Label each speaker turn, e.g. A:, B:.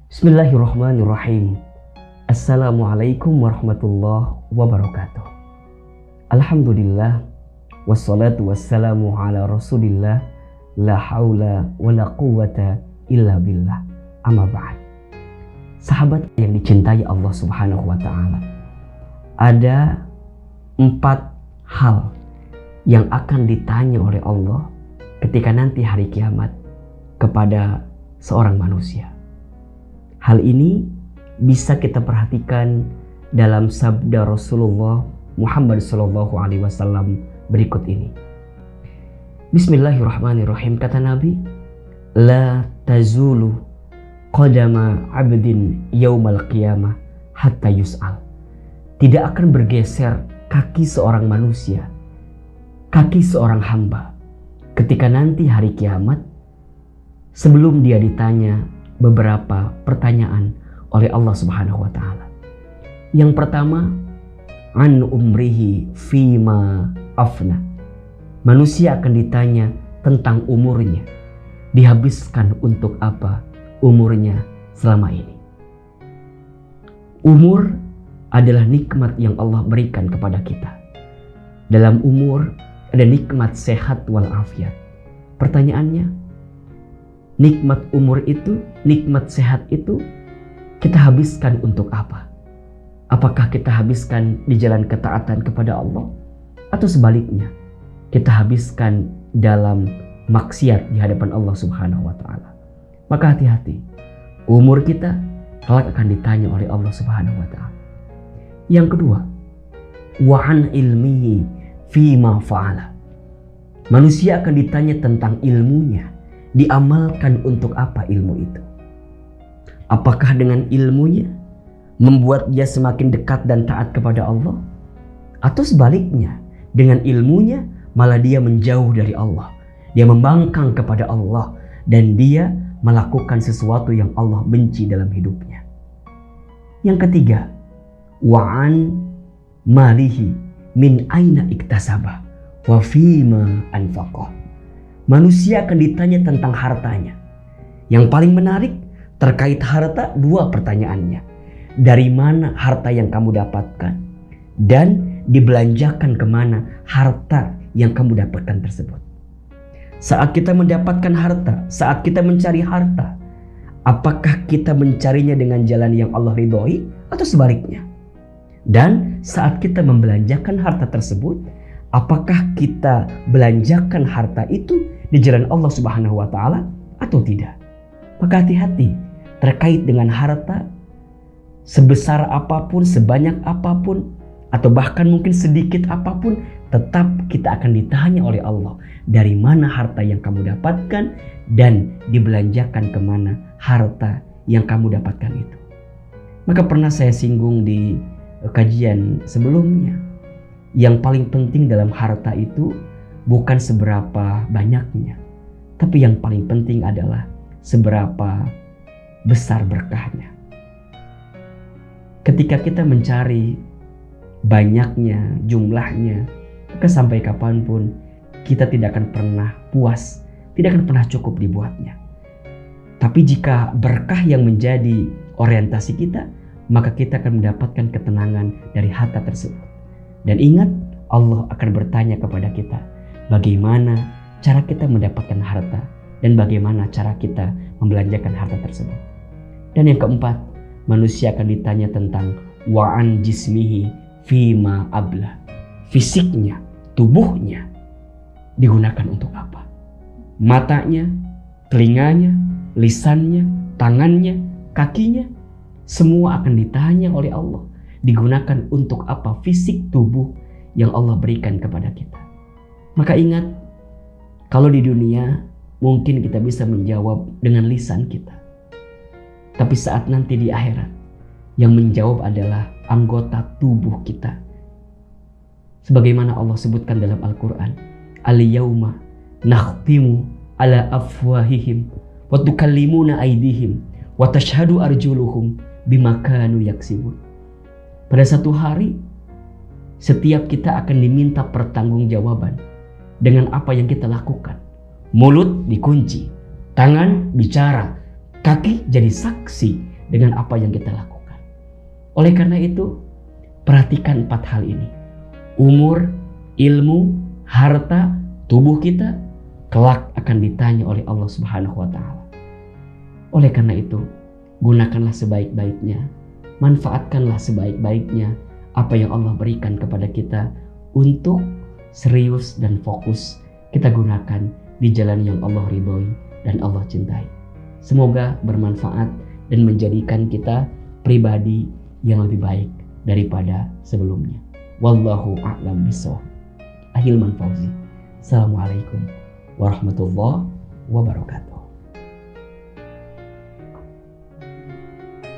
A: Bismillahirrahmanirrahim. Assalamualaikum warahmatullahi wabarakatuh. Alhamdulillah, wassalatu wassalamu ala rasulillah, la haula wa la quwwata illa billah, amma ba'd. Sahabat yang dicintai Allah subhanahu wa ta'ala, ada 4 hal yang akan ditanya oleh Allah ketika nanti hari kiamat kepada seorang manusia. Hal ini bisa kita perhatikan dalam sabda Rasulullah Muhammad SAW berikut ini. Bismillahirrahmanirrahim, kata Nabi, la tazulu qadama abdin yaumal qiyamah hatta yus'al. Tidak akan bergeser kaki seorang manusia, kaki seorang hamba, ketika nanti hari kiamat, sebelum dia ditanya beberapa pertanyaan oleh Allah Subhanahu wa ta'ala. Yang pertama, an umrihi fima afna. Manusia akan ditanya tentang umurnya. Dihabiskan untuk apa umurnya selama ini. Umur adalah nikmat yang Allah berikan kepada kita. Dalam umur ada nikmat sehat walafiat. Pertanyaannya, nikmat umur itu, nikmat sehat itu kita habiskan untuk apa? Apakah kita habiskan di jalan ketaatan kepada Allah? Atau sebaliknya, kita habiskan dalam maksiat di hadapan Allah Subhanahu wa ta'ala? Maka hati-hati, umur kita kelak akan ditanya oleh Allah Subhanahu wa ta'ala. Yang kedua, wa an ilmihi fima fa'ala. Manusia akan ditanya tentang ilmunya. Diamalkan untuk apa ilmu itu? Apakah dengan ilmunya membuat dia semakin dekat dan taat kepada Allah? Atau sebaliknya, dengan ilmunya malah dia menjauh dari Allah. Dia membangkang kepada Allah dan dia melakukan sesuatu yang Allah benci dalam hidupnya. Yang ketiga, wa'an malihi min aina iktasabah wa fima anfaqah. Manusia akan ditanya tentang hartanya. Yang paling menarik terkait harta, 2 pertanyaannya. Dari mana harta yang kamu dapatkan? Dan dibelanjakan kemana harta yang kamu dapatkan tersebut? Saat kita mendapatkan harta, saat kita mencari harta, apakah kita mencarinya dengan jalan yang Allah ridhoi atau sebaliknya? Dan saat kita membelanjakan harta tersebut, apakah kita belanjakan harta itu di jalan Allah Subhanahu wa ta'ala atau tidak? Maka hati-hati terkait dengan harta, sebesar apapun, sebanyak apapun, atau bahkan mungkin sedikit apapun, tetap kita akan ditanya oleh Allah dari mana harta yang kamu dapatkan dan dibelanjakan kemana harta yang kamu dapatkan itu. Maka pernah saya singgung di kajian sebelumnya, yang paling penting dalam harta itu bukan seberapa banyaknya, tapi yang paling penting adalah seberapa besar berkahnya. Ketika kita mencari banyaknya, jumlahnya, maka sampai kapanpun kita tidak akan pernah puas, tidak akan pernah cukup dibuatnya. Tapi jika berkah yang menjadi orientasi kita, maka kita akan mendapatkan ketenangan dari harta tersebut. Dan ingat, Allah akan bertanya kepada kita, bagaimana cara kita mendapatkan harta dan bagaimana cara kita membelanjakan harta tersebut. Dan yang keempat, manusia akan ditanya tentang wa'an jismihi fima abla. Fisiknya, tubuhnya digunakan untuk apa? Matanya, telinganya, lisannya, tangannya, kakinya, semua akan ditanya oleh Allah. Digunakan untuk apa fisik tubuh yang Allah berikan kepada kita. Maka ingat, kalau di dunia mungkin kita bisa menjawab dengan lisan kita. Tapi saat nanti di akhirat, yang menjawab adalah anggota tubuh kita. Sebagaimana Allah sebutkan dalam Al-Quran, al-yawma nakhtimu ala afwahihim wa tukallimuna aydihim wa tashhadu arjuluhum bima kanu yaksibun. Pada satu hari, setiap kita akan diminta pertanggungjawaban dengan apa yang kita lakukan. Mulut dikunci, tangan bicara, kaki jadi saksi dengan apa yang kita lakukan. Oleh karena itu, perhatikan 4 hal ini. Umur, ilmu, harta, tubuh kita kelak akan ditanya oleh Allah Subhanahu wa taala. Oleh karena itu, gunakanlah sebaik-baiknya, manfaatkanlah sebaik-baiknya apa yang Allah berikan kepada kita untuk serius dan fokus kita gunakan di jalan yang Allah ridhoi dan Allah cintai. Semoga bermanfaat dan menjadikan kita pribadi yang lebih baik daripada sebelumnya. Wallahu a'lam bishawab. Ahilman Fauzi. Assalamualaikum warahmatullahi wabarakatuh.